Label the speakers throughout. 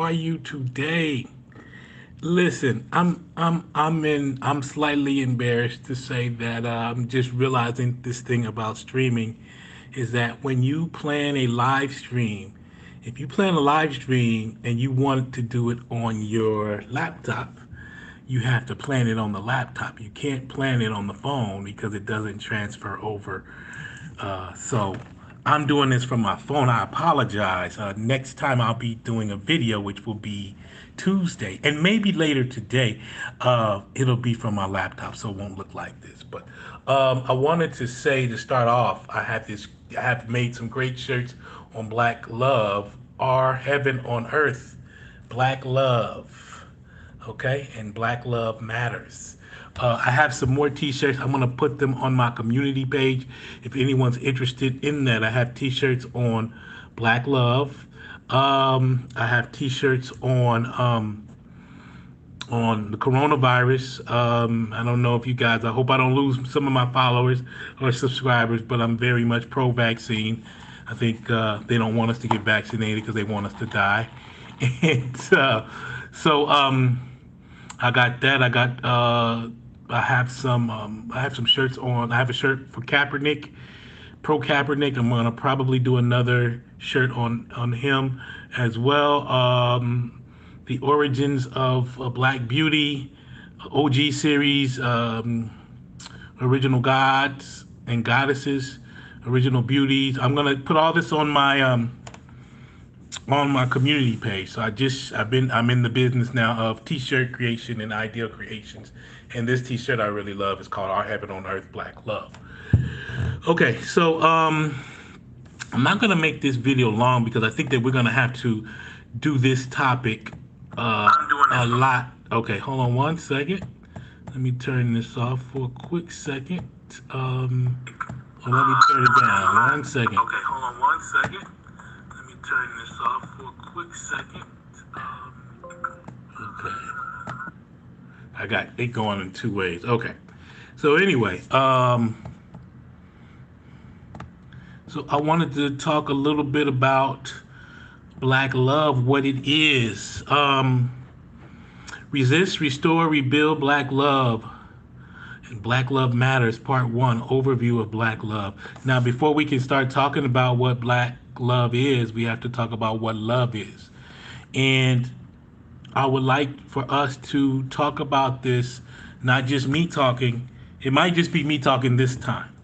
Speaker 1: Are you today? Listen, I'm slightly embarrassed to say that I'm just realizing this thing about streaming is that when you plan a live stream, if you plan a live stream and you want to do it on your laptop, you have to plan it on the laptop. You can't plan it on the phone because it doesn't transfer over. So I'm doing this from my phone. I apologize. Next time I'll be doing a video, which will be Tuesday, and maybe later today. It'll be from my laptop, so it won't look like this. But I wanted to say to start off, I have this. I have made some great shirts on Black Love, Our Heaven on Earth, Black Love, okay, and Black Love Matters. I have some more T-shirts. I'm gonna put them on my community page. If anyone's interested in that, I have T-shirts on Black Love. I have T-shirts on the coronavirus. I don't know if you guys. I hope I don't lose some of my followers or subscribers, but I'm very much pro-vaccine. I think they don't want us to get vaccinated because they want us to die. And so I got that. I have some shirts on. I have a shirt for Kaepernick, pro Kaepernick. I'm gonna probably do another shirt on him as well. The origins of Black Beauty, OG series, original gods and goddesses, original beauties. I'm gonna put all this on my community page. So I'm in the business now of t-shirt creation and ideal creations. And this t-shirt I really love is called Our Heaven on Earth Black Love. Okay, so I'm not gonna make this video long because I think that we're gonna have to do this topic a lot. Okay, hold on one second. Let me turn this off for a quick second. Let me turn it down. One second. Okay, hold on one second. Let me turn this off for a quick second. Okay. I got it going in two ways. Okay. So anyway, so I wanted to talk a little bit about Black love, what it is. Resist, restore, rebuild Black love. And Black Love Matters, Part 1, overview of Black love. Now, before we can start talking about what Black love is, we have to talk about what love is. And I would like for us to talk about this, not just me talking. It might just be me talking this time.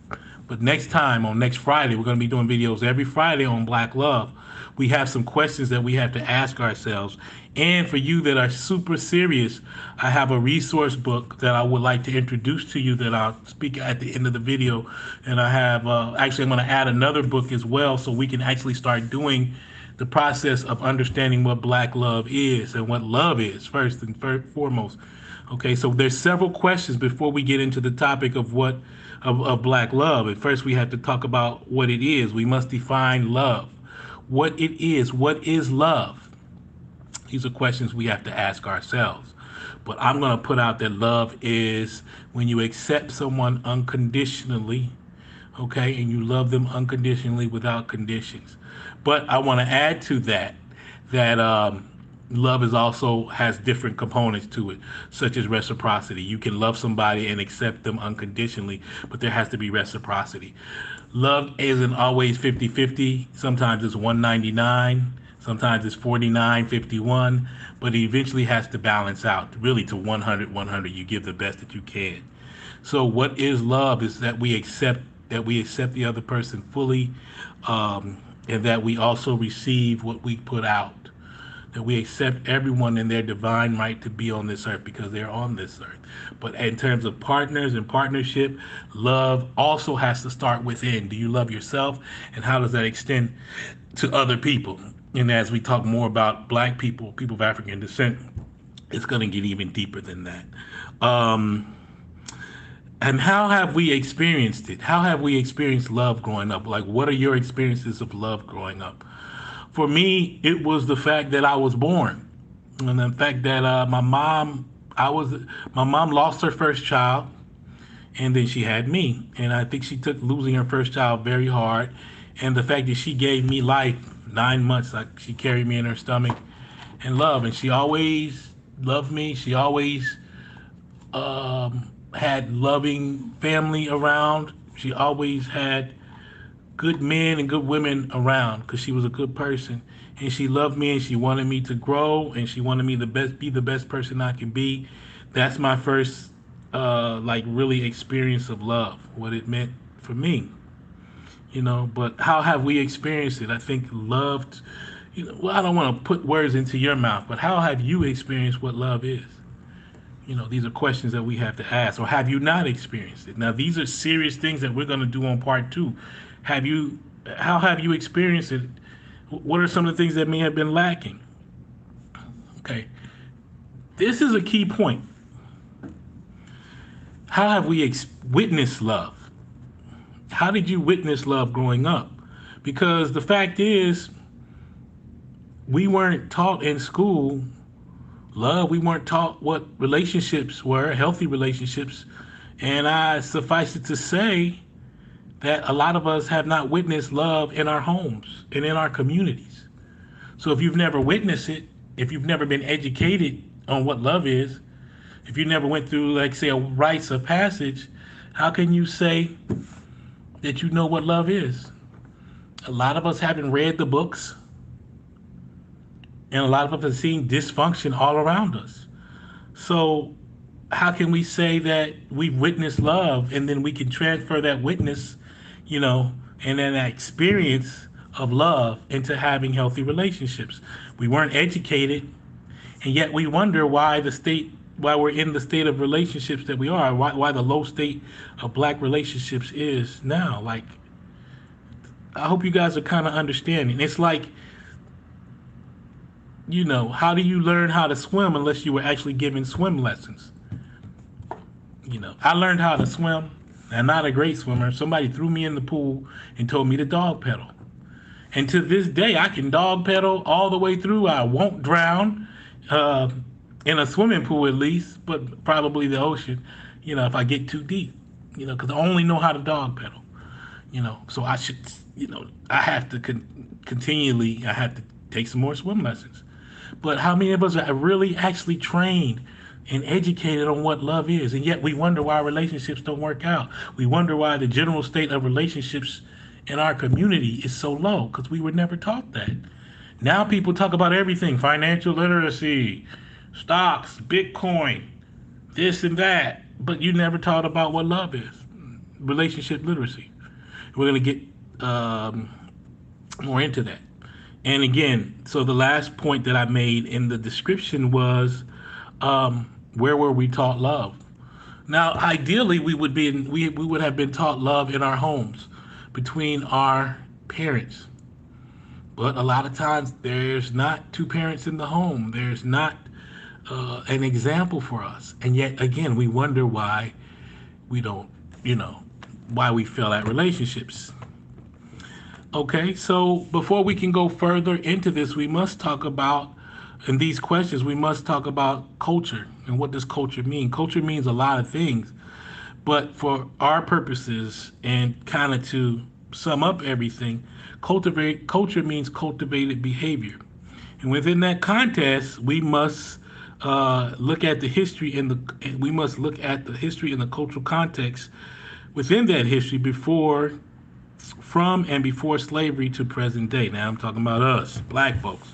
Speaker 1: But next time, on next Friday, we're going to be doing videos every Friday on Black Love. We have some questions that we have to ask ourselves. And for you that are super serious, I have a resource book that I would like to introduce to you that I'll speak at the end of the video. And I have, actually, I'm going to add another book as well so we can actually start doing the process of understanding what Black love is and what love is, first and foremost. Okay, so there's several questions before we get into the topic of what of Black love. At first, we have to talk about what it is. We must define love. What it is. What is love? These are questions we have to ask ourselves. But I'm going to put out that love is when you accept someone unconditionally, okay, and you love them unconditionally without conditions. But I want to add to that love is also has different components to it, such as reciprocity. You can love somebody and accept them unconditionally, but there has to be reciprocity. Love isn't always 50-50. Sometimes it's 199. Sometimes it's 49-51. But it eventually has to balance out, really, to 100-100. You give the best that you can. So what is love is that we accept the other person fully, and that we also receive what we put out. That we accept everyone in their divine right to be on this earth because they're on this earth. But in terms of partners and partnership, love also has to start within. Do you love yourself? And how does that extend to other people? And as we talk more about Black people, people of African descent, it's going to get even deeper than that. And how have we experienced it? How have we experienced love growing up? Like, what are your experiences of love growing up? For me, it was the fact that I was born, and the fact that my mom lost her first child, and then she had me, and I think she took losing her first child very hard, and the fact that she gave me life 9 months, like she carried me in her stomach, and love. And she always loved me. She always had loving family around. She always had good men and good women around because she was a good person, and she loved me and she wanted me to grow and she wanted me to be the best person I can be. That's my first like really experience of love, what it meant for me. But how have we experienced it? I think loved. Well, I don't want to put words into your mouth, but how have you experienced what love is? These are questions that we have to ask. Or have you not experienced it? Now, these are serious things that we're going to do on part two. Have you? How have you experienced it? What are some of the things that may have been lacking? Okay, this is a key point. How have we witnessed love? How did you witness love growing up? Because the fact is, we weren't taught in school love. We weren't taught what relationships were, healthy relationships. And I suffice it to say that a lot of us have not witnessed love in our homes and in our communities. So if you've never witnessed it, if you've never been educated on what love is, if you never went through, like, say, a rites of passage, how can you say that you know what love is? A lot of us haven't read the books, and a lot of us have seen dysfunction all around us. So, how can we say that we've witnessed love and then we can transfer that witness, you know, and then that experience of love into having healthy relationships? We weren't educated, and yet we wonder why we're in the state of relationships that we are, why the low state of black relationships is now. Like, I hope you guys are kind of understanding. It's like, how do you learn how to swim unless you were actually given swim lessons? I learned how to swim. I'm not a great swimmer. Somebody threw me in the pool and told me to dog pedal. And to this day, I can dog pedal all the way through. I won't drown uh, in a swimming pool, at least, but probably the ocean, if I get too deep, because I only know how to dog pedal. So I should, I have to continually, I have to take some more swim lessons. But how many of us are really actually trained and educated on what love is? And yet we wonder why relationships don't work out. We wonder why the general state of relationships in our community is so low because we were never taught that. Now people talk about everything: financial literacy, stocks, Bitcoin, this and that. But you never taught about what love is, relationship literacy. We're going to get more into that. And again, so the last point that I made in the description was, where were we taught love? Now, ideally, we would have been taught love in our homes between our parents. But a lot of times, there's not two parents in the home. There's not an example for us. And yet, again, we wonder why we don't, why we fail at relationships. Okay, so before we can go further into this, we must talk about, in these questions, we must talk about culture. And what does culture mean? Culture means a lot of things, but for our purposes and kind of to sum up everything, culture means cultivated behavior. And within that context, we must look at the history we must look at the history and the cultural context within that history from and before slavery to present day. Now I'm talking about us, black folks,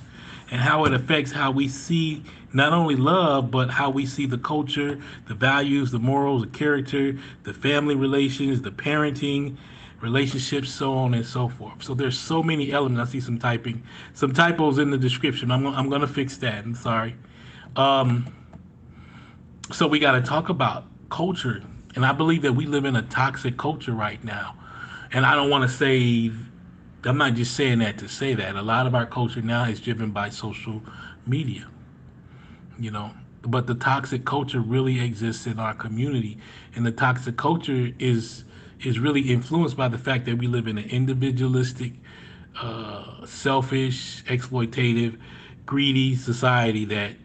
Speaker 1: and how it affects how we see not only love, but how we see the culture, the values, the morals, the character, the family relations, the parenting, relationships, so on and so forth. So there's so many elements. I see some typos in the description. I'm going to fix that. I'm sorry. So we got to talk about culture. And I believe that we live in a toxic culture right now. And I don't want to say, I'm not just saying that to say that. A lot of our culture now is driven by social media, But the toxic culture really exists in our community. And the toxic culture is really influenced by the fact that we live in an individualistic, selfish, exploitative, greedy society that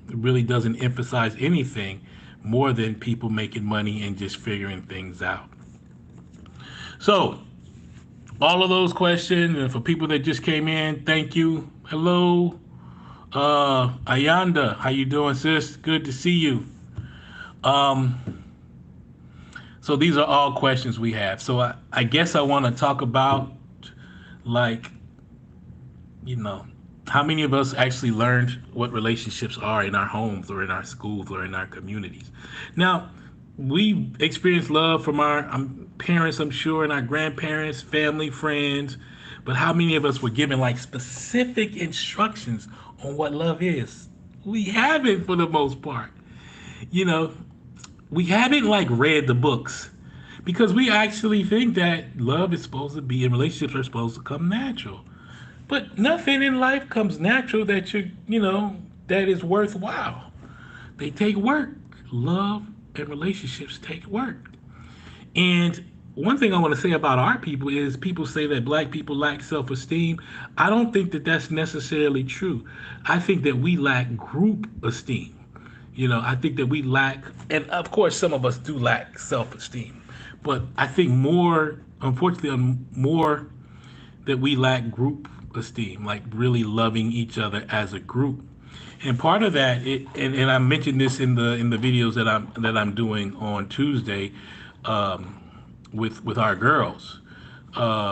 Speaker 1: really doesn't emphasize anything more than people making money and just figuring things out. So, all of those questions, and for people that just came in, thank you. Hello. Ayanda, how you doing, sis? Good to see you. Um, so these are all questions we have. So I guess I want to talk about like, you know, how many of us actually learned what relationships are in our homes or in our schools or in our communities? Now, we experience love from our parents, I'm sure, and our grandparents, family, friends. But how many of us were given like specific instructions on what love is? We haven't for the most part. You know, we haven't like read the books because we actually think that love is supposed to be and relationships are supposed to come natural. But nothing in life comes natural that that is worthwhile. They take work. Love and relationships take work. And one thing I want to say about our people is people say that black people lack self esteem. I don't think that that's necessarily true. I think that we lack group esteem. I think that we lack, and of course, some of us do lack self esteem, but I think more, unfortunately, more that we lack group esteem, like really loving each other as a group. And part of that, and I mentioned this in the videos that I'm doing on Tuesday, um, with our girls,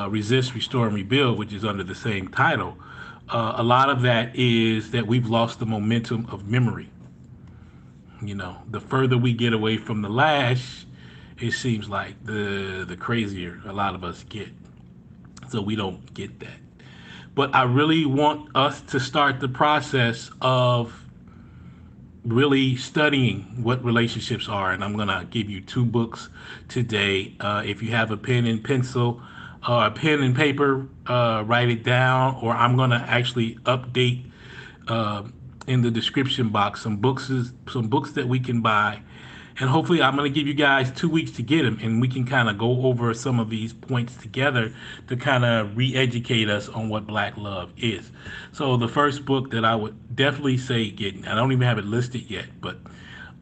Speaker 1: resist, restore, and rebuild, which is under the same title. A lot of that is that we've lost the momentum of memory. The further we get away from the lash, it seems like the crazier a lot of us get. So we don't get that. But I really want us to start the process of really studying what relationships are. And I'm going to give you two books today. If you have a pen and pencil, a pen and paper, write it down, or I'm going to actually update uh, in the description box some books that we can buy, and hopefully I'm going to give you guys 2 weeks to get them, and we can kind of go over some of these points together to kind of re-educate us on what black love is. So the first book that I would definitely say getting, I don't even have it listed yet, but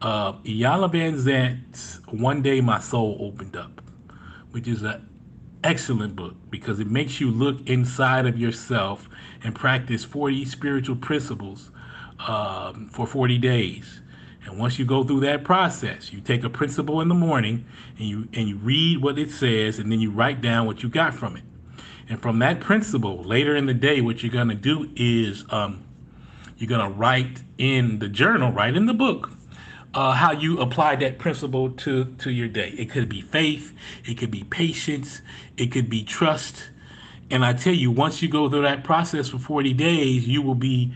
Speaker 1: Iyanla Vanzant's One Day My Soul Opened Up, which is an excellent book because it makes you look inside of yourself and practice 40 spiritual principles for 40 days. And once you go through that process, you take a principle in the morning and you read what it says, and then you write down what you got from it. And from that principle, later in the day, what you're gonna do is you're gonna write in the journal, write in the book, how you apply that principle to your day. It could be faith, it could be patience, it could be trust. And I tell you, once you go through that process for 40 days, you will be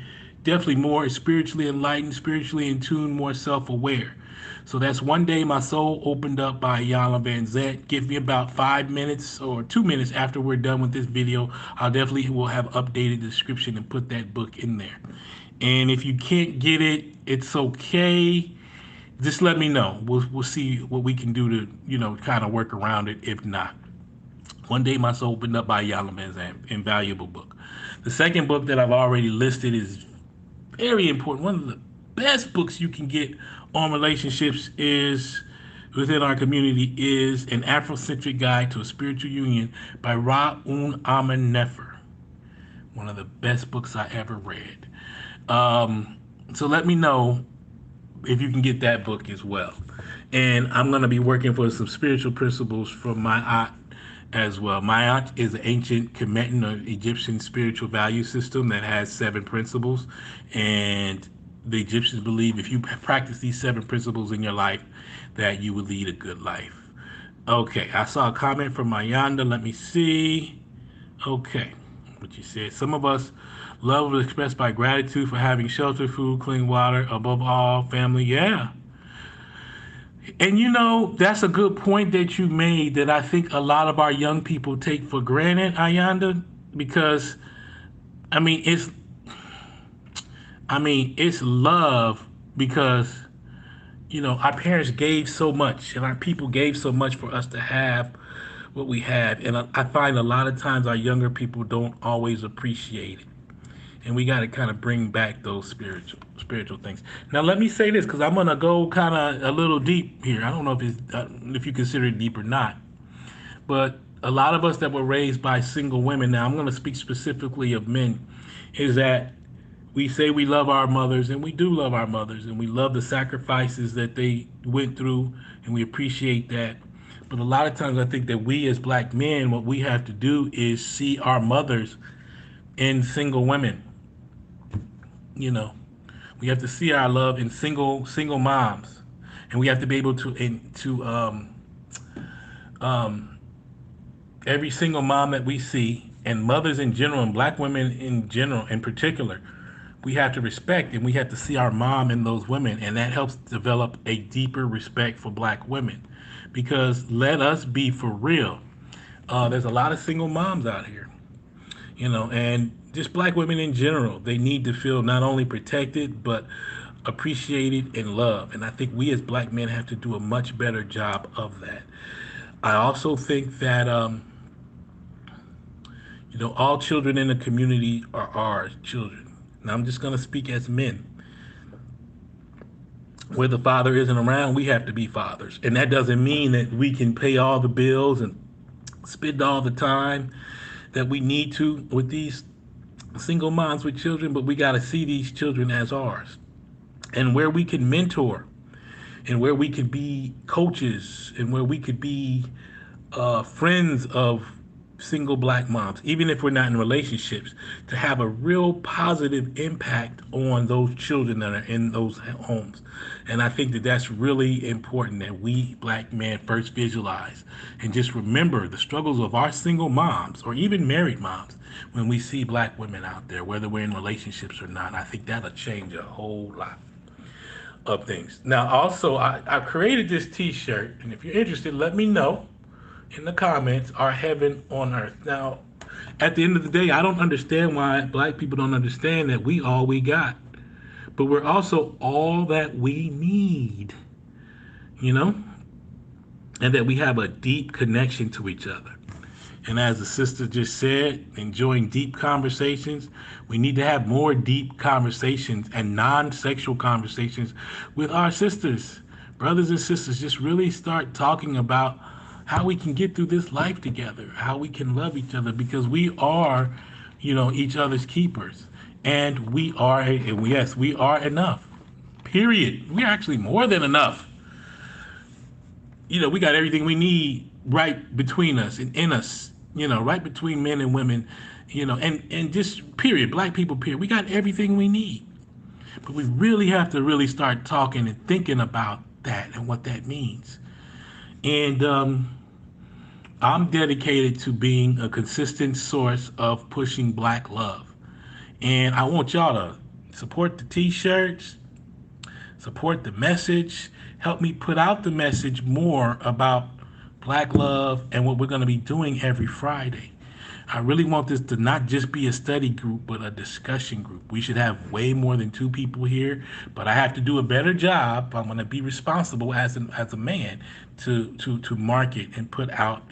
Speaker 1: definitely more spiritually enlightened, spiritually in tune, more self aware. So that's One Day My Soul Opened Up by Iyanla Vanzant. Give me about 5 minutes or 2 minutes after we're done with this video. I'll definitely will have updated description and put that book in there. And if you can't get it, it's okay. Just let me know. We'll see what we can do to kind of work around it. If not, One Day My Soul Opened Up by Iyanla Vanzant, invaluable book. The second book that I've already listed is very important. One of the best books you can get on relationships is within our community is An Afrocentric Guide to a Spiritual Union by Ra'un Amen Nefer. One of the best books I ever read. So let me know if you can get that book as well. And I'm going to be working for some spiritual principles from my aunt as well. My aunt is an ancient Kemetan or Egyptian spiritual value system that has 7 principles. And the Egyptians believe if you practice these 7 principles in your life, that you will lead a good life. Okay, I saw a comment from Mayanda. Let me see. Okay, what you said. Some of us love is expressed by gratitude for having shelter, food, clean water, above all, family. Yeah. And that's a good point that you made that I think a lot of our young people take for granted, Ayanda, because I mean it's it's love because our parents gave so much and our people gave so much for us to have what we have, and I find a lot of times our younger people don't always appreciate it, and we got to kind of bring back those spiritual things. Now let me say this because I'm gonna go kind of a little deep here. I don't know if you consider it deep or not, but a lot of us that were raised by single women. Now I'm gonna speak specifically of men. Is that we say we love our mothers, and we do love our mothers, and we love the sacrifices that they went through, and we appreciate that. But a lot of times, I think that we as black men, what we have to do is see our mothers in single women. You know, we have to see our love in single moms, and we have to be able to um, every single mom that we see, and mothers in general, and black women in general, in particular, we have to respect and we have to see our mom in those women, and that helps develop a deeper respect for black women. Because let us be for real, there's a lot of single moms out here, and just black women in general. They need to feel not only protected but appreciated and loved. And I think we as black men have to do a much better job of that. I also think that all children in the community are our children. Now I'm just going to speak as men. Where the father isn't around, we have to be fathers. And that doesn't mean that we can pay all the bills and spend all the time that we need to with these single moms with children, but we got to see these children as ours. And where we can mentor, and where we could be coaches, and where we could be friends of single black moms, even if we're not in relationships, to have a real positive impact on those children that are in those homes. And I think that that's really important, that we black men first visualize and just remember the struggles of our single moms or even married moms when we see black women out there, whether we're in relationships or not. I think that'll change a whole lot of things. Now, also, I created this T-shirt, and if you're interested, let me know in the comments. Our heaven on earth. Now, at the end of the day, I don't understand why black people don't understand that we all we got, but we're also all that we need, you know, and that we have a deep connection to each other. And as the sister just said, enjoying deep conversations, we need to have more deep conversations and non sexual conversations with our sisters, brothers and sisters. Just really start talking about how we can get through this life together, how we can love each other, because we are, each other's keepers. And yes, we are enough. Period. We're actually more than enough. We got everything we need right between us and in us, right between men and women, and just period, black people, period. We got everything we need. But we really have to really start talking and thinking about that and what that means. And I'm dedicated to being a consistent source of pushing black love. And I want y'all to support the t-shirts, support the message, help me put out the message more about black love and what we're going to be doing every Friday. I really want this to not just be a study group, but a discussion group. We should have way more than 2 people here, but I have to do a better job. I'm going to be responsible as a man to market and put out,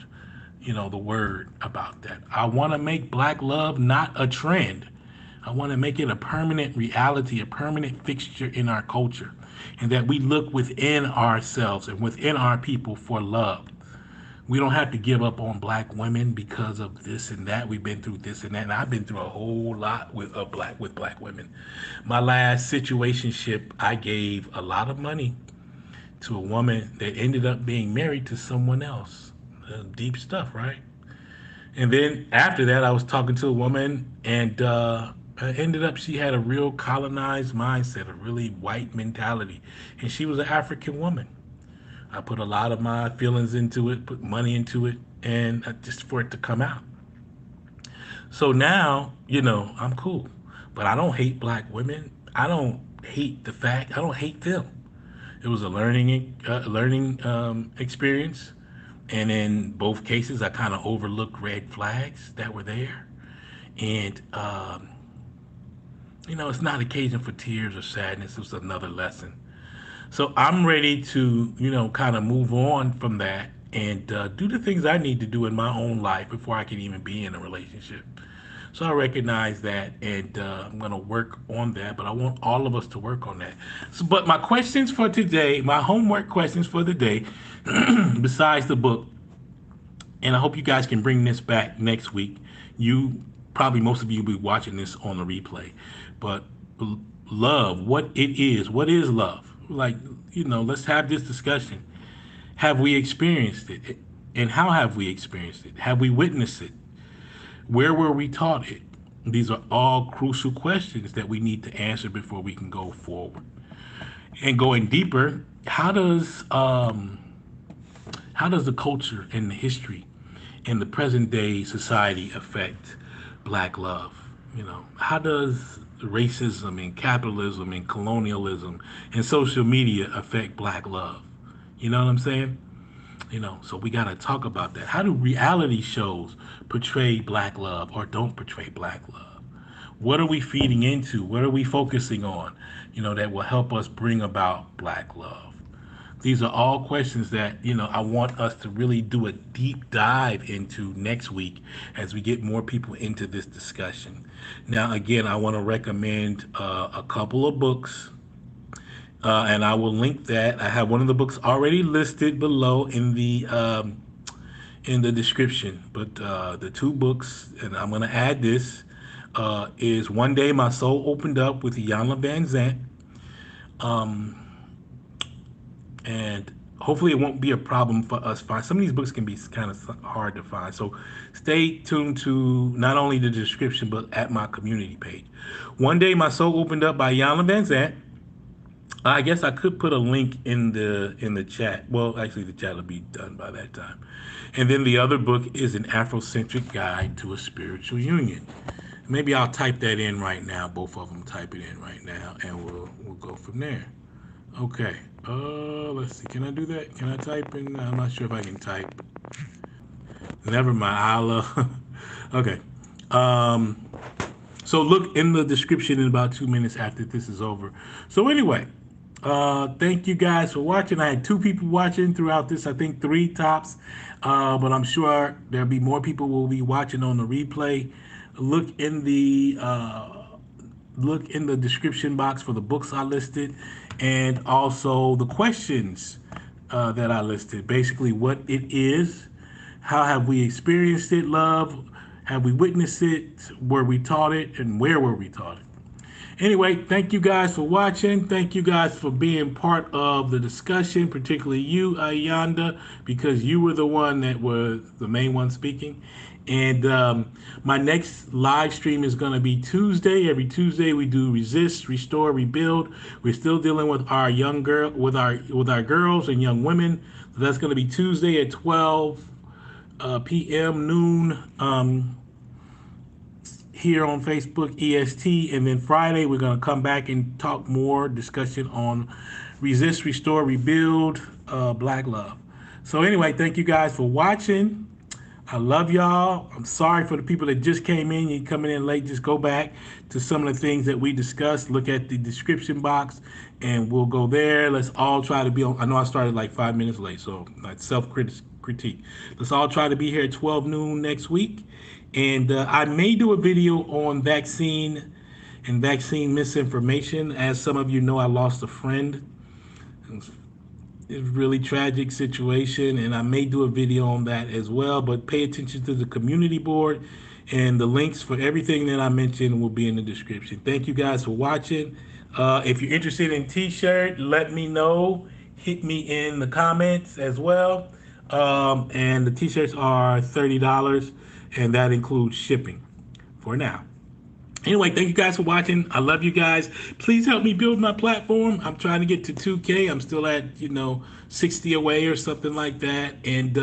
Speaker 1: the word about that. I want to make black love not a trend. I want to make it a permanent reality, a permanent fixture in our culture, and that we look within ourselves and within our people for love. We don't have to give up on black women because of this and that. We've been through this and that, and I've been through a whole lot with black women. My last situationship, I gave a lot of money to a woman that ended up being married to someone else. Deep stuff, right? And then after that, I was talking to a woman, and ended up she had a real colonized mindset, a really white mentality, and she was an African woman. I put a lot of my feelings into it, put money into it, and just for it to come out. So now, I'm cool. But I don't hate black women. I don't hate the fact. I don't hate them. It was a learning experience, and in both cases, I kind of overlooked red flags that were there, and it's not occasion for tears or sadness. It was another lesson. So I'm ready to, kind of move on from that and do the things I need to do in my own life before I can even be in a relationship. So I recognize that, and I'm going to work on that, but I want all of us to work on that. So, but my questions for today, my homework questions for the day, besides the book, and I hope you guys can bring this back next week. Most of you will be watching this on the replay, but love, what it is. What is love? Like, let's have this discussion. Have we experienced it? And how have we experienced it? Have we witnessed it? Where were we taught it? These are all crucial questions that we need to answer before we can go forward. And going deeper, how does the culture and the history and the present day society affect black love? How does racism and capitalism and colonialism and social media affect black love? You know what I'm saying? So we got to talk about that. How do reality shows portray black love or don't portray black love? What are we feeding into? What are we focusing on, that will help us bring about black love? These are all questions that, I want us to really do a deep dive into next week as we get more people into this discussion. Now, again, I want to recommend a couple of books, and I will link that. I have one of the books already listed below in the description, but the two books, and I'm going to add this, is One Day My Soul Opened Up with Iyanla Vanzant. And hopefully it won't be a problem for us find. Some of these books can be kind of hard to find, so stay tuned to not only the description but at my community page. One Day My Soul Opened Up by Iyanla Vanzant. I guess I could put a link in the chat. Well, actually, the chat will be done by that time. And then the other book is An Afrocentric Guide to a Spiritual Union. Maybe I'll type that in right now. Both of them type it in right now, and we'll go from there. Okay. Let's see. Can I do that? Can I type in? I'm not sure if I can type. Never mind. I'll. Okay. Um. So look in the description in about 2 minutes after this is over. So anyway, thank you guys for watching. I had two people watching throughout this. I think three tops, but I'm sure there'll be more people will be watching on the replay. Look in the description box for the books I listed, and also the questions that I listed. Basically, what it is, how have we experienced it, love, have we witnessed it, were we taught it, and where were we taught it? Anyway, thank you guys for watching. Thank you guys for being part of the discussion, particularly you, Iyanla, because you were the one that was the main one speaking. And my next live stream is going to be Tuesday. Every Tuesday we do resist, restore, rebuild. We're still dealing with our young girl, with our girls and young women. So that's going to be Tuesday at 12 p.m. noon. Here on Facebook, EST, and then Friday we're going to come back and talk more discussion on resist, restore, rebuild, black love. So anyway, thank you guys for watching. I love y'all. I'm sorry for the people that just came in. You coming in late, just go back to some of the things that we discussed. Look at the description box, and we'll go there. Let's all try to be on. I know I started like 5 minutes late, so like self-critique. Let's all try to be here at 12 noon next week. And I may do a video on vaccine and vaccine misinformation. As some of you know, I lost a friend. It's a really tragic situation, and I may do a video on that as well. But pay attention to the community board, and the links for everything that I mentioned will be in the description. Thank you guys for watching. If you're interested in t-shirt, let me know. Hit me in the comments as well. And the t-shirts are $30, and that includes shipping for now. Anyway, thank you guys for watching. I love you guys. Please help me build my platform. I'm trying to get to 2K. I'm still at 60 away or something like that. And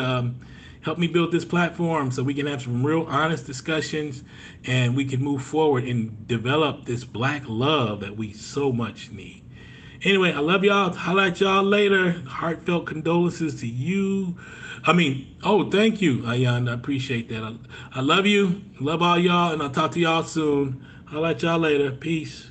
Speaker 1: help me build this platform so we can have some real honest discussions, and we can move forward and develop this black love that we so much need. Anyway, I love y'all. Holla at y'all later. Heartfelt condolences to you. Thank you, Iyanla. I appreciate that. I love you. Love all y'all, and I'll talk to y'all soon. Holla at y'all later. Peace.